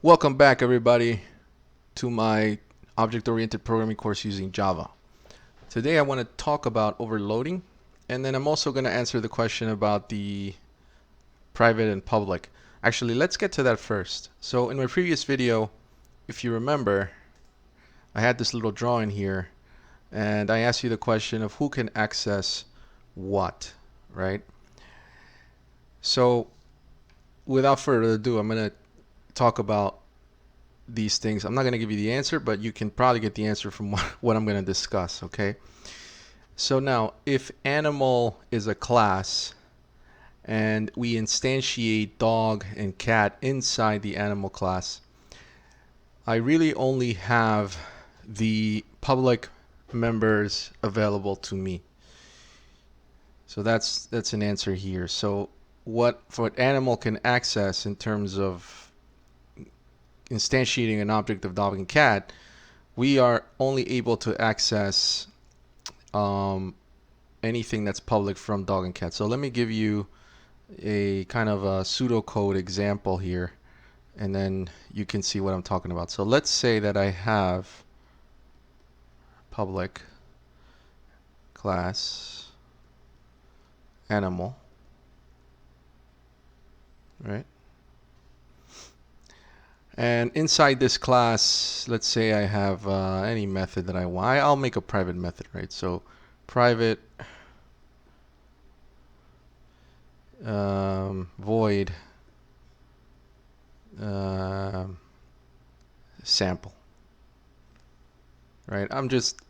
Welcome back, everybody, to my object-oriented programming course using Java. Today I want to talk about overloading, and then I'm also going to answer the question about the private and public. Actually, let's get to that first. So in my previous video, if you remember, I had this little drawing here, and I asked you the question of who can access what, right? So without further ado, I'm going to talk about these things. I'm not going to give you the answer, but you can probably get the answer from what I'm going to discuss, okay? So now, if animal is a class and we instantiate dog and cat inside the animal class, I really only have the public members available to me. So that's an answer here. So what animal can access in terms of instantiating an object of dog and cat, we are only able to access anything that's public from dog and cat. So let me give you a kind of a pseudocode example here, and then you can see what I'm talking about. So let's say that I have public class animal, right? And inside this class, let's say I have any method that I want. I'll make a private method, right? So private void sample, right?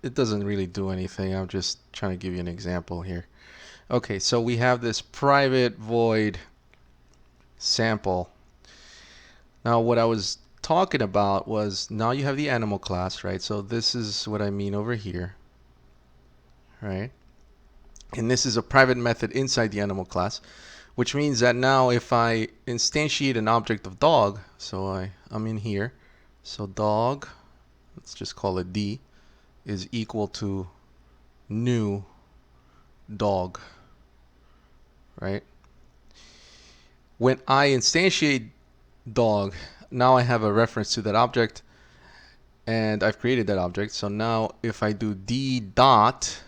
It doesn't really do anything. I'm just trying to give you an example here. Okay, so we have this private void sample. Now what I was talking about was, now you have the animal class, right? So this is what I mean over here, right? And this is a private method inside the animal class, which means that now if I instantiate an object of dog, so I'm in here, so dog, let's just call it D, is equal to new dog, right? When I instantiate dog, now I have a reference to that object, and I've created that object. So now if I do D dot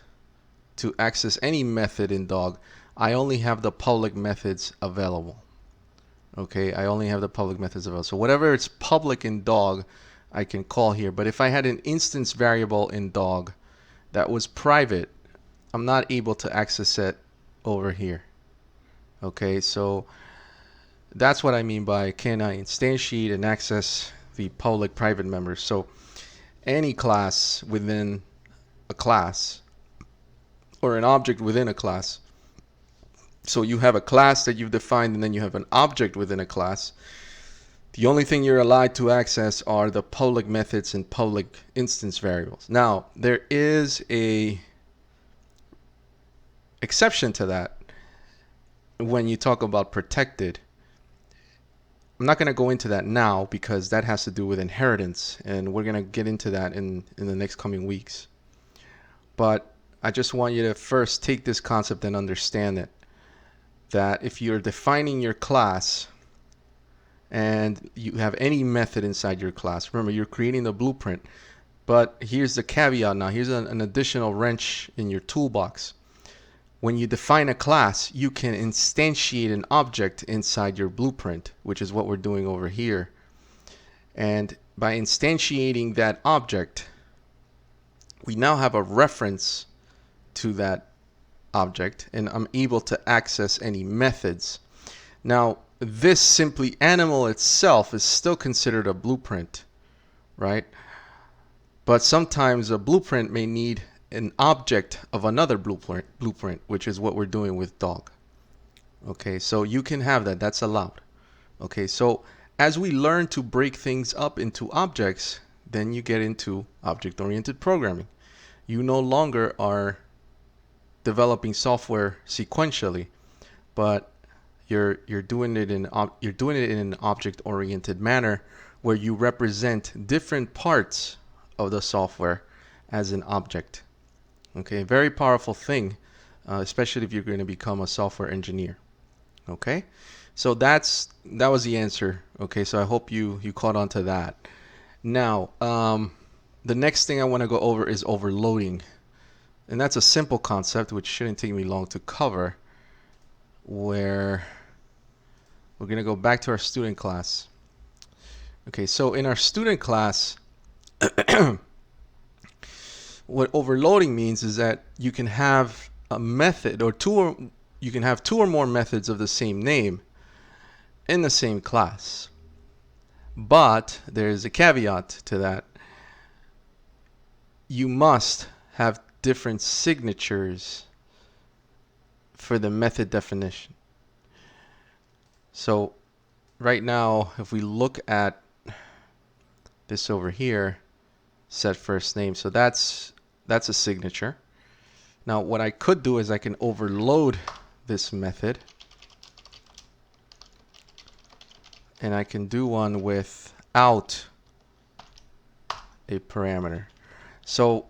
to access any method in dog, I only have the public methods available. Okay, I only have the public methods available. So whatever it's public in dog, I can call here. But if I had an instance variable in dog that was private, I'm not able to access it over here. Okay, so that's what I mean by can I instantiate and access the public private members. So any class within a class, or an object within a class. So you have a class that you've defined, and then you have an object within a class. The only thing you're allowed to access are the public methods and public instance variables. Now, there is a exception to that when you talk about protected. I'm not going to go into that now because that has to do with inheritance, and we're going to get into that in the next coming weeks. But I just want you to first take this concept and understand it. That if you're defining your class and you have any method inside your class, remember you're creating the blueprint. But here's the caveat now. Here's an additional wrench in your toolbox. When you define a class, you can instantiate an object inside your blueprint, which is what we're doing over here. And by instantiating that object, we now have a reference to that object, and I'm able to access any methods. Now, this simply animal itself is still considered a blueprint, right? But sometimes a blueprint may need an object of another blueprint, which is what we're doing with dog. Okay, so you can have that. That's allowed. Okay, so as we learn to break things up into objects, then you get into object-oriented programming. You no longer are developing software sequentially, but you're doing it in an object-oriented manner where you represent different parts of the software as an object. Okay, very powerful thing, especially if you're going to become a software engineer. Okay, So that was the answer. Okay, so I hope you caught on to that. Now, the next thing I want to go over is overloading. And that's a simple concept which shouldn't take me long to cover, where we're going to go back to our student class. Okay, so in our student class, what overloading means is that you can have a method or you can have two or more methods of the same name in the same class. But there's a caveat to that. You must have different signatures for the method definition. So right now, if we look at this over here, set first name, so that's a signature. Now what I could do is I can overload this method, and I can do one without a parameter. So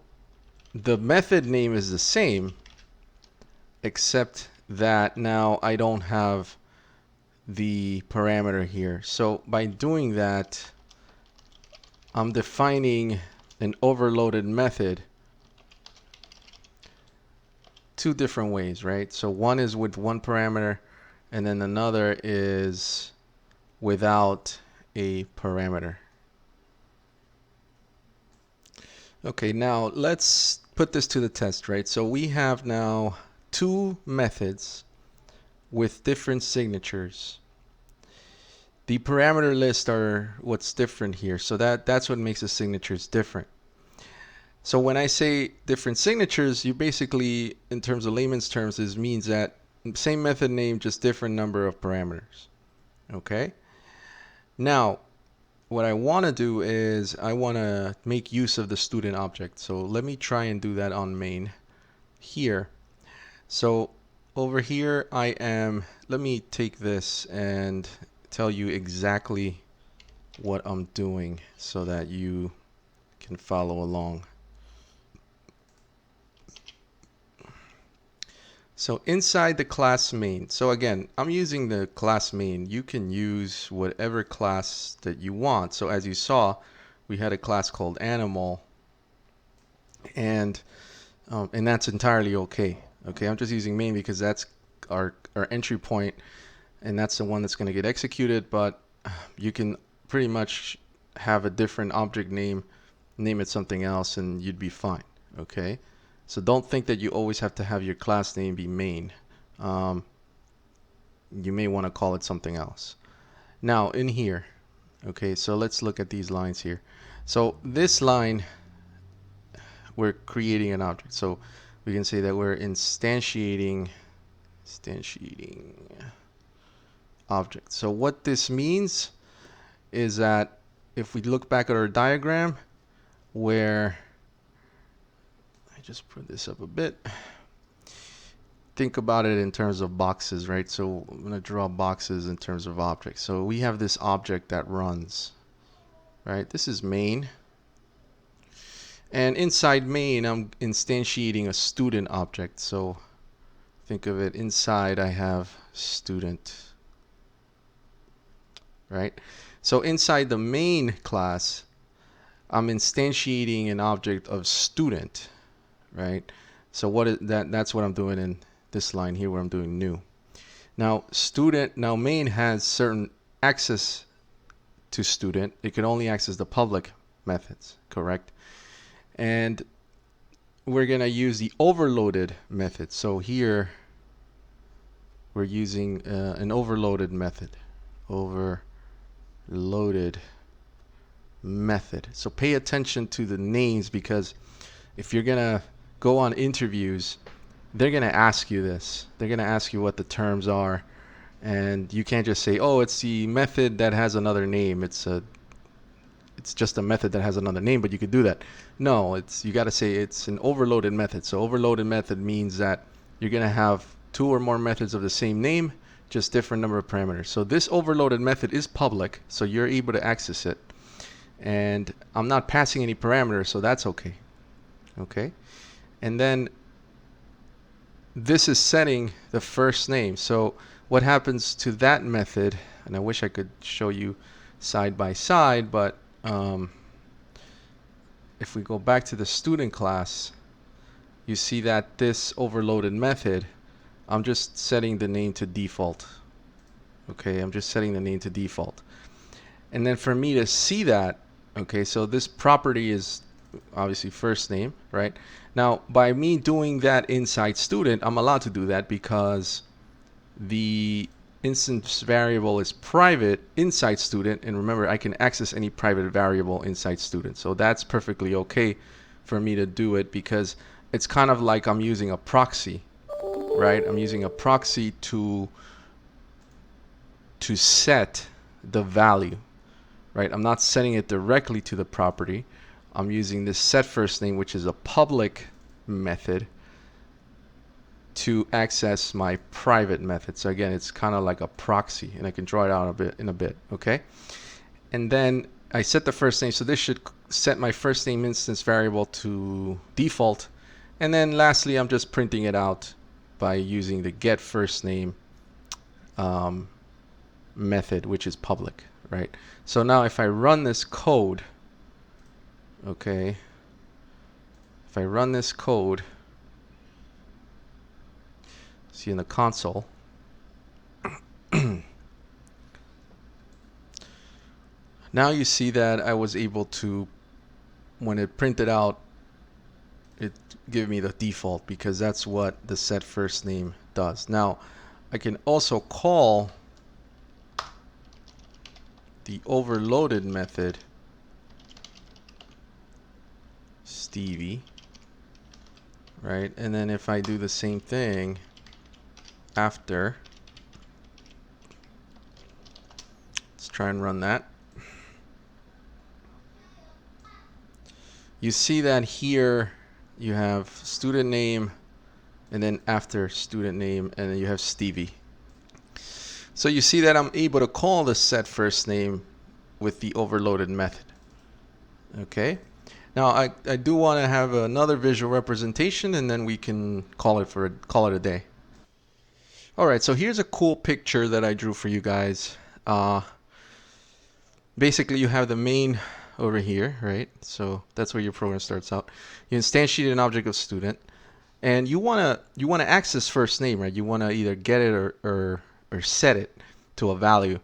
the method name is the same, except that now I don't have the parameter here. So by doing that, I'm defining an overloaded method two different ways, right? So one is with one parameter, and then another is without a parameter. Okay, now let's put this to the test, right? So we have now two methods with different signatures. The parameter lists are what's different here. So that's what makes the signatures different. So when I say different signatures, you basically, in terms of layman's terms, this means that same method name, just different number of parameters. Okay? Now, what I want to do is I want to make use of the student object. So let me try and do that on main here. So over here let me take this and tell you exactly what I'm doing so that you can follow along. So inside the class main, so again, I'm using the class main. You can use whatever class that you want. So as you saw, we had a class called animal, and that's entirely okay. Okay, I'm just using main because that's our entry point, and that's the one that's going to get executed. But you can pretty much have a different object name it something else, and you'd be fine. Okay. So don't think that you always have to have your class name be main. You may want to call it something else. Now in here, okay, so let's look at these lines here. So this line, we're creating an object. So we can say that we're instantiating object. So what this means is that if we look back at our diagram, where just put this up a bit. Think about it in terms of boxes, right? So I'm going to draw boxes in terms of objects. So we have this object that runs, right? This is main. And inside main, I'm instantiating a student object. So think of it, inside I have student, right? So inside the main class, I'm instantiating an object of student. Right? So what is that? That's what I'm doing in this line here where I'm doing new. Now main has certain access to student. It can only access the public methods, correct? And we're going to use the overloaded method. So here we're using an overloaded method. Overloaded method. So pay attention to the names, because if you're going to go on interviews, they're going to ask you this. They're going to ask you what the terms are, and you can't just say, oh, it's the method that has another name. It's just a method that has another name, but you could do that. No, you got to say it's an overloaded method. So overloaded method means that you're going to have two or more methods of the same name, just different number of parameters. So this overloaded method is public, so you're able to access it. And I'm not passing any parameters, so that's okay. Okay. And then this is setting the first name. So what happens to that method, and I wish I could show you side by side, but if we go back to the student class, you see that this overloaded method, I'm just setting the name to default. Okay, I'm just setting the name to default. And then for me to see that, okay, so this property is obviously first name, right? Now, by me doing that inside student, I'm allowed to do that because the instance variable is private inside student, and remember, I can access any private variable inside student. So that's perfectly okay for me to do it because it's kind of like I'm using a proxy, right? I'm using a proxy to set the value, right? I'm not setting it directly to the property. I'm using this set first name, which is a public method, to access my private method. So again, it's kind of like a proxy, and I can draw it out in a bit, okay? And then I set the first name, so this should set my first name instance variable to default. And then lastly, I'm just printing it out by using the get first name method, which is public, right? So now if I run this code, okay, if I run this code, see in the console, now you see that I was able to, when it printed out, it gave me the default because that's what the set first name does. Now I can also call the overloaded method Stevie, right? And then if I do the same thing after, let's try and run that. You see that here you have student name, and then after student name, and then you have Stevie. So you see that I'm able to call the set first name with the overloaded method. Okay. Now I do want to have another visual representation, and then we can call it a day. All right. So here's a cool picture that I drew for you guys. Basically, you have the main over here, right? So that's where your program starts out. You instantiate an object of student, and you wanna access first name, right? You wanna either get it or set it to a value.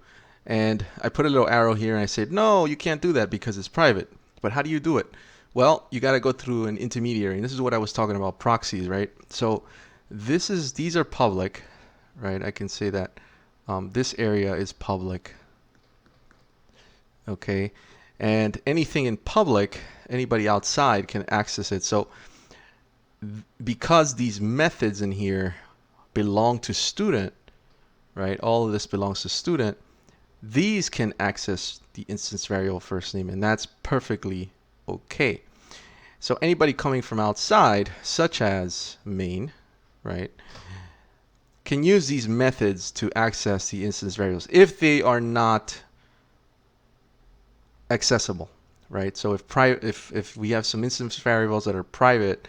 And I put a little arrow here, and I said, no, you can't do that because it's private. But how do you do it? Well, you got to go through an intermediary, and this is what I was talking about, proxies, right? So these are public, right? I can say that this area is public. Okay, and anything in public, anybody outside can access it. So because these methods in here belong to student, right? All of this belongs to student. These can access the instance variable first name, and that's perfectly okay. So anybody coming from outside, such as main, right, can use these methods to access the instance variables if they are not accessible, right? So if we have some instance variables that are private,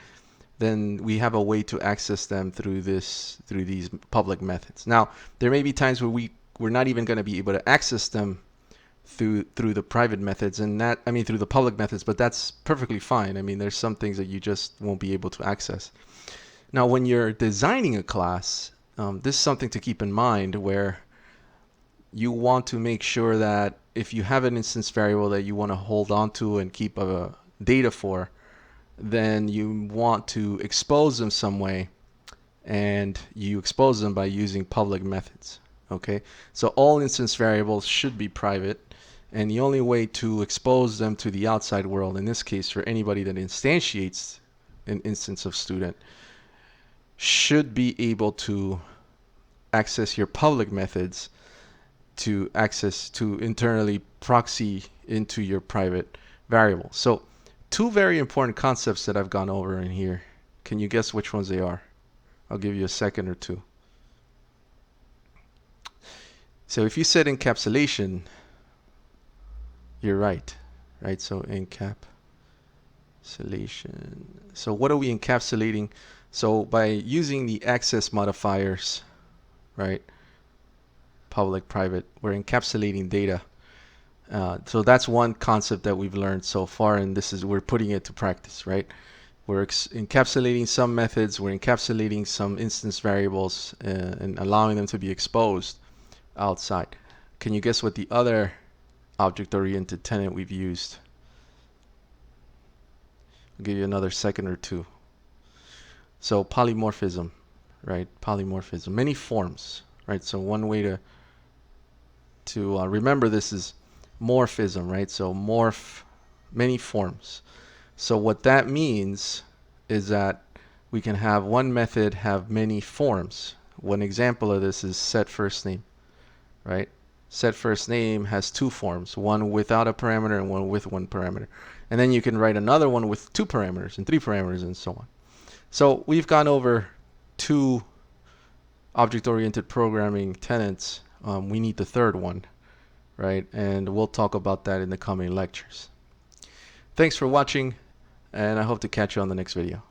then we have a way to access them through these public methods. Now, there may be times where we're not even going to be able to access them through the private methods, and through the public methods, but that's perfectly fine. I mean, there's some things that you just won't be able to access. Now, when you're designing a class, this is something to keep in mind, where you want to make sure that if you have an instance variable that you want to hold on to and keep data for, then you want to expose them some way, and you expose them by using public methods. Okay, so all instance variables should be private, and the only way to expose them to the outside world, in this case for anybody that instantiates an instance of student, should be able to access your public methods to internally proxy into your private variable. So two very important concepts that I've gone over in here. Can you guess which ones they are? I'll give you a second or two. So if you said encapsulation, you're right? So encapsulation. So what are we encapsulating? So by using the access modifiers, right? public, private. We're encapsulating data. So that's one concept that we've learned so far, and we're putting it to practice, right? We're encapsulating some methods, we're encapsulating some instance variables, and allowing them to be exposed outside. Can you guess what the other object-oriented tenant we've used? I'll give you another second or two. So polymorphism, right? Polymorphism, many forms, right? So one way to remember this is morphism, right? So morph, many forms. So what that means is that we can have one method have many forms. One example of this is set first name, right? Set first name has two forms, one without a parameter and one with one parameter. And then you can write another one with two parameters and three parameters and so on. So we've gone over two object-oriented programming tenets. We need the third one, right? And we'll talk about that in the coming lectures. Thanks for watching, and I hope to catch you on the next video.